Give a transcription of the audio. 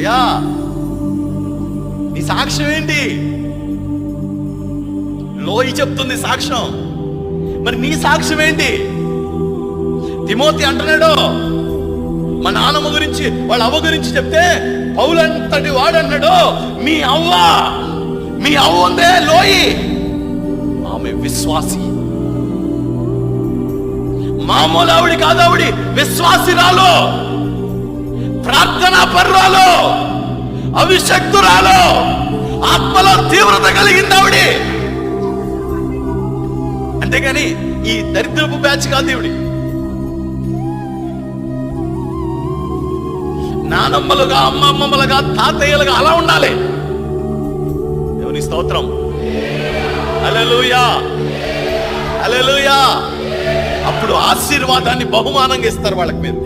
అయ్యా నీ సాక్ష్యం ఏంటి? లోయి చెప్తుంది సాక్ష్యం, మరి నీ సాక్ష్యం ఏంటి? తిమోతి అంటున్నాడు, మా నాన్నమ్మ గురించి వాళ్ళ అవ్వ గురించి చెప్తే పౌలు అంతటి వాడు అన్నాడు, మీ అవ్వ ఉందే లోయి, ఆమె విశ్వాసి, మామూలు ఆవిడి కాదు, ఆవిడి విశ్వాసిరాలు, ప్రార్థనా పర్రాలు, అవిశక్తురాలు, ఆత్మలో తీవ్రత కలిగింది ఆవిడి. అంతేగాని ఈ దరిద్రపు బ్యాచ్ కాదు దేవుడి. నానమ్మలుగా, అమ్మమ్మలుగా, తాతయ్యలుగా అలా ఉండాలి. దేవుని స్తోత్రం. హల్లెలూయా, హల్లెలూయా. అప్పుడు ఆశీర్వాదాన్ని బహుమానంగా ఇస్తారు వాళ్ళకి. మీరు